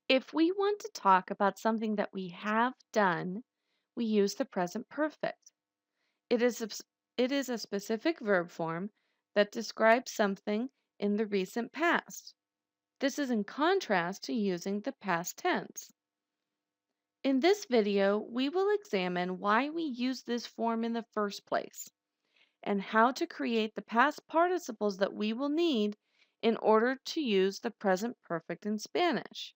If we want to talk about something that we have done, we use the present perfect. It is it is a specific verb form that describes something in the recent past. This is in contrast to using the past tense. In this video, we will examine why we use this form in the first place and how to create the past participles that we will need in order to use the present perfect in Spanish.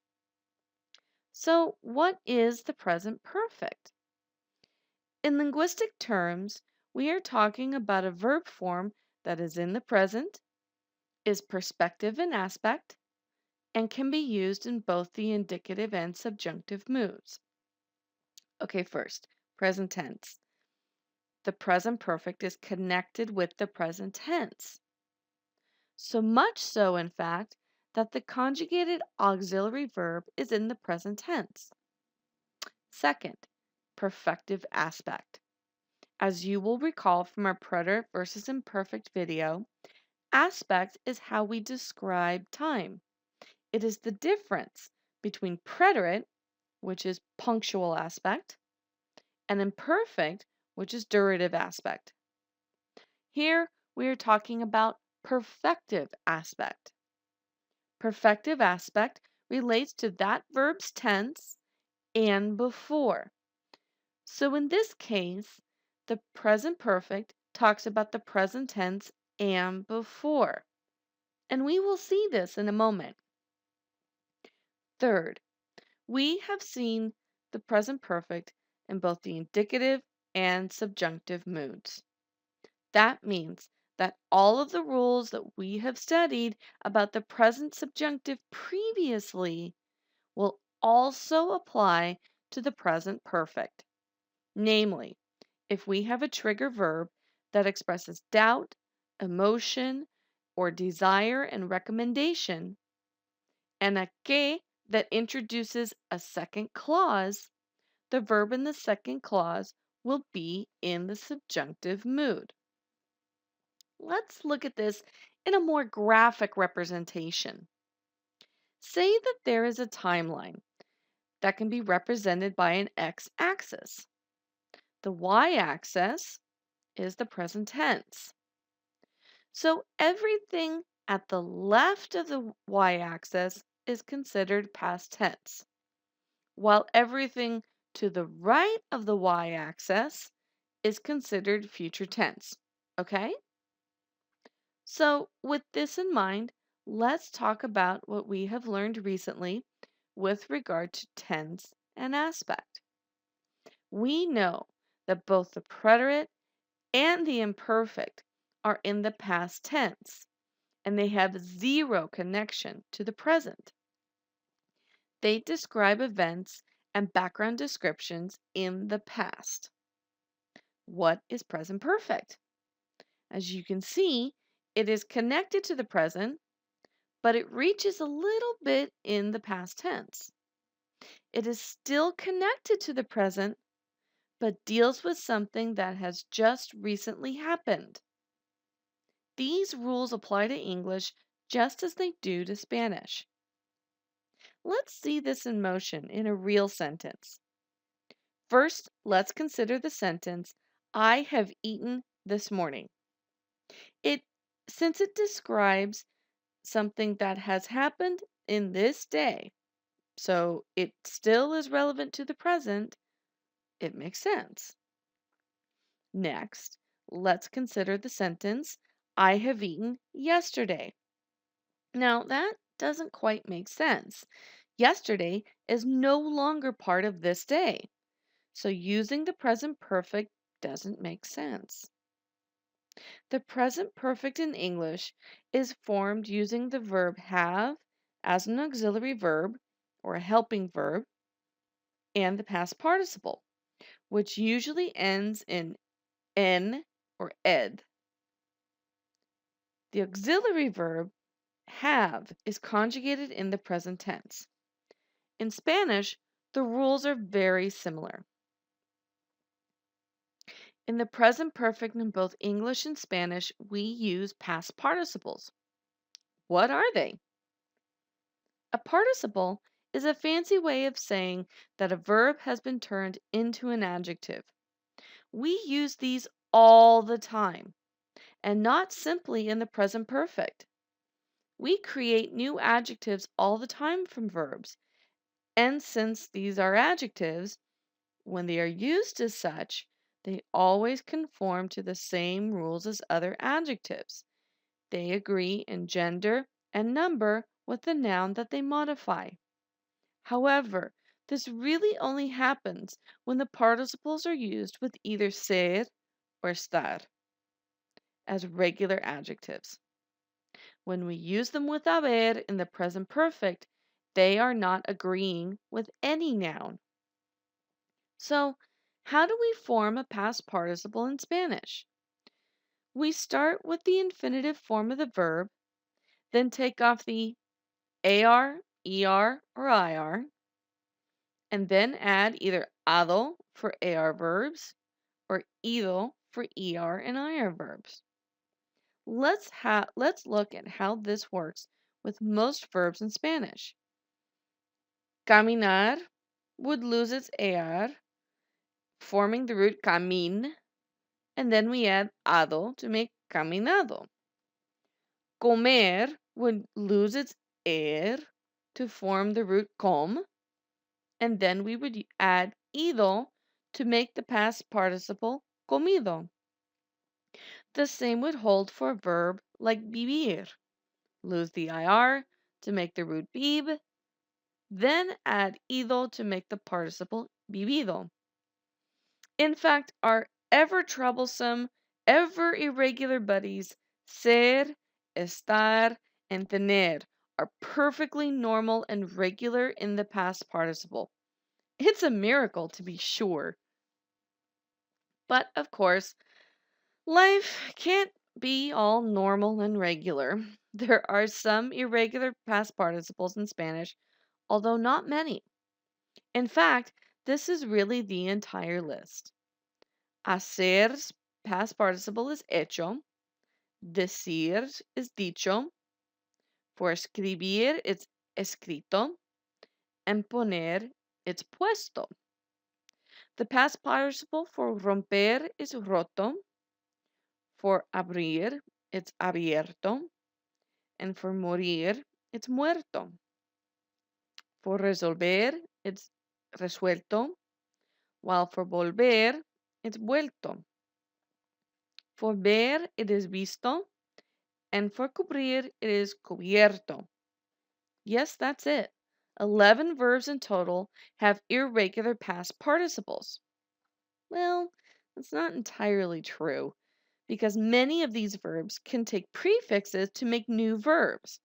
So, what is the present perfect? In linguistic terms, we are talking about a verb form that is in the present, is perspective in aspect, and can be used in both the indicative and subjunctive moods. Okay, first, present tense. The present perfect is connected with the present tense. So much so, in fact, that the conjugated auxiliary verb is in the present tense. Second, perfective aspect. As you will recall from our preterite versus imperfect video, aspect is how we describe time. It is the difference between preterite, which is punctual aspect, and imperfect, which is durative aspect. Here we are talking about perfective aspect. Perfective aspect relates to that verb's tense and before. So in this case, the present perfect talks about the present tense and before. And we will see this in a moment. Third, we have seen the present perfect in both the indicative and subjunctive moods. That means that all of the rules that we have studied about the present subjunctive previously will also apply to the present perfect. Namely, if we have a trigger verb that expresses doubt, emotion, or desire and recommendation, and a que that introduces a second clause, the verb in the second clause will be in the subjunctive mood. Let's look at this in a more graphic representation. Say that there is a timeline that can be represented by an x-axis. The y-axis is the present tense. So everything at the left of the y-axis is considered past tense, while everything to the right of the y-axis is considered future tense. Okay? So, with this in mind, let's talk about what we have learned recently with regard to tense and aspect. We know that both the preterite and the imperfect are in the past tense, and they have zero connection to the present. They describe events and background descriptions in the past. What is present perfect? As you can see, it is connected to the present, but it reaches a little bit in the past tense. It is still connected to the present, but deals with something that has just recently happened. These rules apply to English just as they do to Spanish. Let's see this in motion in a real sentence. First, let's consider the sentence, I have eaten this morning. Since it describes something that has happened in this day, so it still is relevant to the present, it makes sense. Next, let's consider the sentence, I have eaten yesterday. Now, that doesn't quite make sense. Yesterday is no longer part of this day, so using the present perfect doesn't make sense. The present perfect in English is formed using the verb have as an auxiliary verb or a helping verb and the past participle, which usually ends in n or ed. The auxiliary verb have is conjugated in the present tense. In Spanish, the rules are very similar. In the present perfect in both English and Spanish, we use past participles. What are they? A participle is a fancy way of saying that a verb has been turned into an adjective. We use these all the time, and not simply in the present perfect. We create new adjectives all the time from verbs, and since these are adjectives, when they are used as such, they always conform to the same rules as other adjectives. They agree in gender and number with the noun that they modify. However, this really only happens when the participles are used with either ser or estar as regular adjectives. When we use them with haber in the present perfect, they are not agreeing with any noun. So, how do we form a past participle in Spanish? We start with the infinitive form of the verb, then take off the AR, ER, or IR, and then add either ado for AR verbs or ido for ER and IR verbs. Let's look at how this works with most verbs in Spanish. Caminar would lose its AR, forming the root camin, and then we add ado to make caminado. Comer would lose its er to form the root com, and then we would add ido to make the past participle comido. The same would hold for a verb like vivir. Lose the ir to make the root bib, then add ido to make the participle vivido. In fact, our ever troublesome, ever irregular buddies, ser, estar, and tener, are perfectly normal and regular in the past participle. It's a miracle, to be sure. But, of course, life can't be all normal and regular. There are some irregular past participles in Spanish, although not many. In fact, this is really the entire list. Hacer's past participle is hecho. Decir is dicho. For escribir, it's escrito. And poner, it's puesto. The past participle for romper is roto. For abrir, it's abierto. And for morir, it's muerto. For resolver, it's resuelto. While for volver, it's vuelto. For ver, it is visto. And for cubrir, it is cubierto. Yes, that's it. 11 verbs in total have irregular past participles. Well, that's not entirely true, because many of these verbs can take prefixes to make new verbs.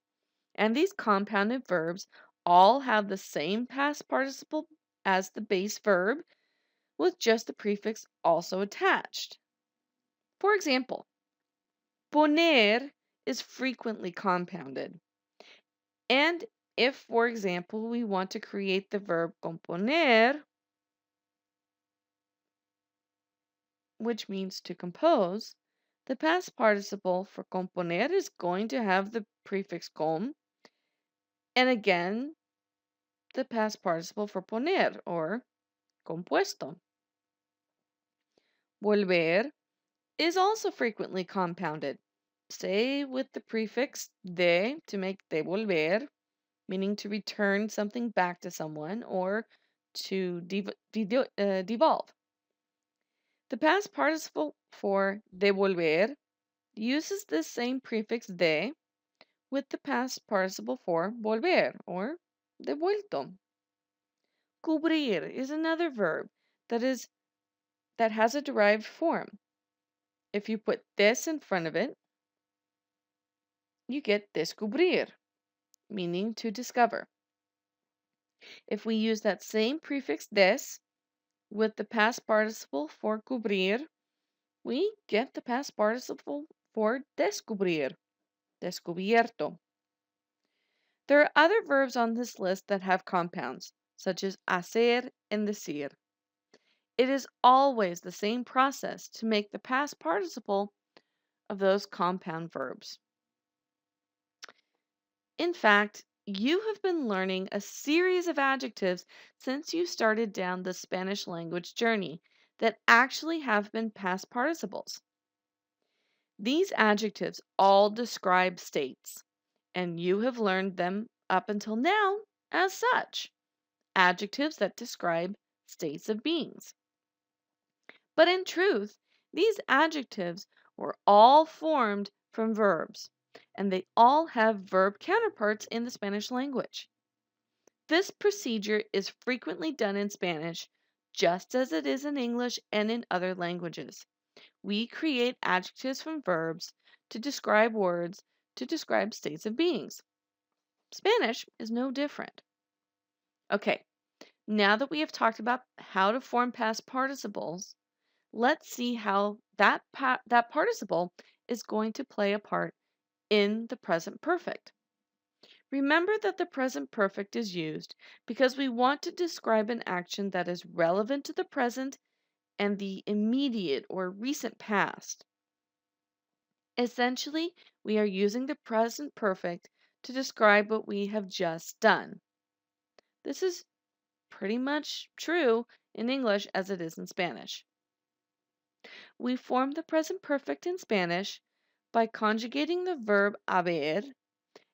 And these compounded verbs all have the same past participle as the base verb, with just the prefix also attached. For example, poner is frequently compounded. And if, for example, we want to create the verb componer, which means to compose, the past participle for componer is going to have the prefix com, and again, the past participle for poner, or compuesto. Volver is also frequently compounded, say with the prefix de to make devolver, meaning to return something back to someone or to devolve. The past participle for devolver uses this same prefix de with the past participle for volver or devuelto. Cubrir is another verb that has a derived form. If you put des in front of it, you get descubrir, meaning to discover. If we use that same prefix des with the past participle for cubrir, we get the past participle for descubrir, descubierto. There are other verbs on this list that have compounds, such as hacer and decir. It is always the same process to make the past participle of those compound verbs. In fact, You have been learning a series of adjectives since you started down the Spanish language journey that actually have been past participles. These adjectives all describe states, and you have learned them up until now as such adjectives that describe states of beings. But in truth, these adjectives were all formed from verbs, and they all have verb counterparts in the Spanish language. This procedure is frequently done in Spanish, just as it is in English and in other languages. We create adjectives from verbs to describe words, to describe states of beings. Spanish is no different. Okay, now that we have talked about how to form past participles, let's see how that participle is going to play a part in the present perfect. Remember that the present perfect is used because we want to describe an action that is relevant to the present and the immediate or recent past. Essentially, we are using the present perfect to describe what we have just done. This is pretty much true in English as it is in Spanish. We form the present perfect in Spanish by conjugating the verb haber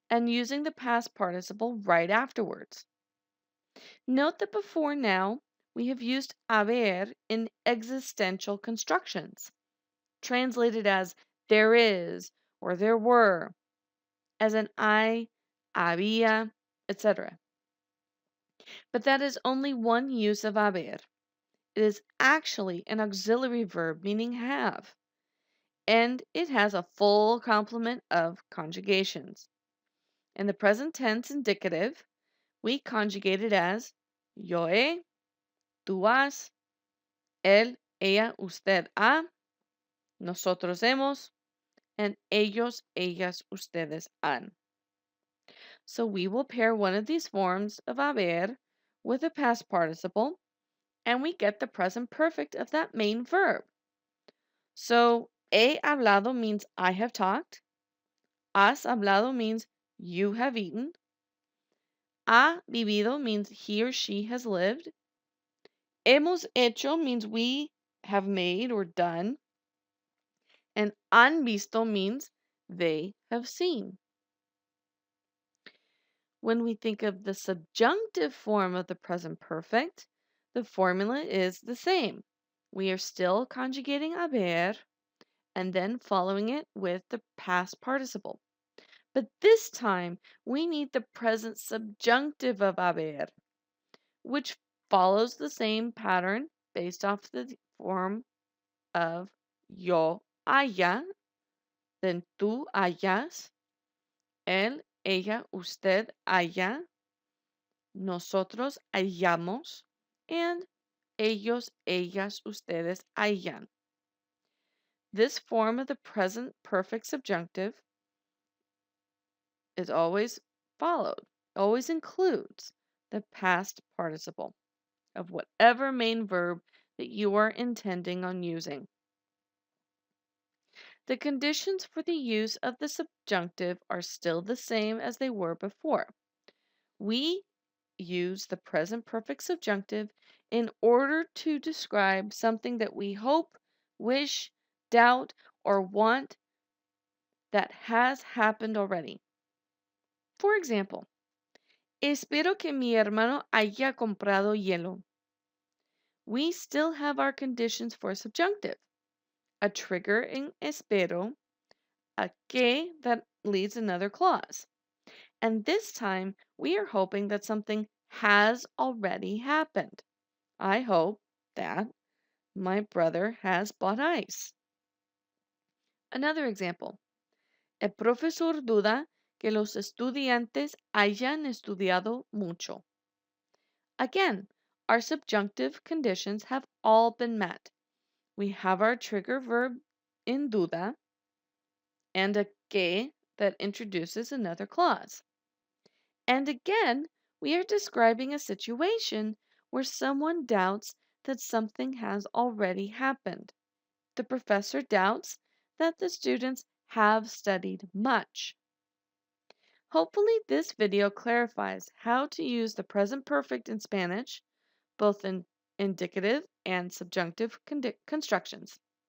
and using the past participle right afterwards. Note that before now, we have used haber in existential constructions, translated as there is or there were, as an I, había, etc. But that is only one use of haber. It is actually an auxiliary verb meaning have, and it has a full complement of conjugations. In the present tense indicative, we conjugate it as yo he, tú has, él, ella, usted ha, nosotros hemos, and ellos, ellas, ustedes han. So we will pair one of these forms of haber with a past participle, and we get the present perfect of that main verb. So, he hablado means I have talked. Has hablado means you have eaten. Ha vivido means he or she has lived. Hemos hecho means we have made or done. And han visto means they have seen. When we think of the subjunctive form of the present perfect, the formula is the same. We are still conjugating haber and then following it with the past participle. But this time, we need the present subjunctive of haber, which follows the same pattern based off the form of yo haya, then tú hayas, él, ella, usted haya, nosotros hayamos, and ellos, ellas, ustedes hayan. This form of the present perfect subjunctive is always followed, always includes the past participle of whatever main verb that you are intending on using. The conditions for the use of the subjunctive are still the same as they were before. We use the present perfect subjunctive in order to describe something that we hope, wish, doubt, or want that has happened already. For example, espero que mi hermano haya comprado hielo. We still have our conditions for subjunctive. A trigger in espero, a que that leads another clause. And this time, we are hoping that something has already happened. I hope that my brother has bought ice. Another example. El profesor duda que los estudiantes hayan estudiado mucho. Again, our subjunctive conditions have all been met. We have our trigger verb in duda and a que that introduces another clause. And again, we are describing a situation where someone doubts that something has already happened. The professor doubts that the students have studied much. Hopefully, this video clarifies how to use the present perfect in Spanish, both in indicative and subjunctive constructions.